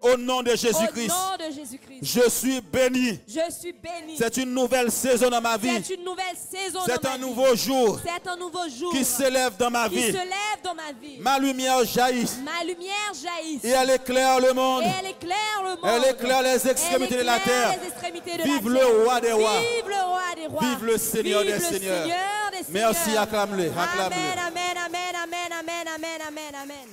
Au nom de Jésus-Christ. Au nom de Jésus-Christ. Je suis béni. Je suis béni. C'est une nouvelle saison dans ma vie. C'est une nouvelle saison dans C'est ma un vie. nouveau jour C'est un nouveau jour qui s'élève dans ma qui vie. se lève dans ma vie. Ma lumière jaillit Ma lumière jaillit. et elle éclaire le monde. Et elle éclaire le monde. Elle éclaire les extrémités de la Elle éclaire terre. les extrémités de Vive la terre. le roi des rois. Vive le roi des rois. Vive le Seigneur Vive des le seigneurs. Seigneur des Merci, seigneurs. acclame-le, acclame-le. Amen, amen, amen, amen, amen, amen, amen, amen.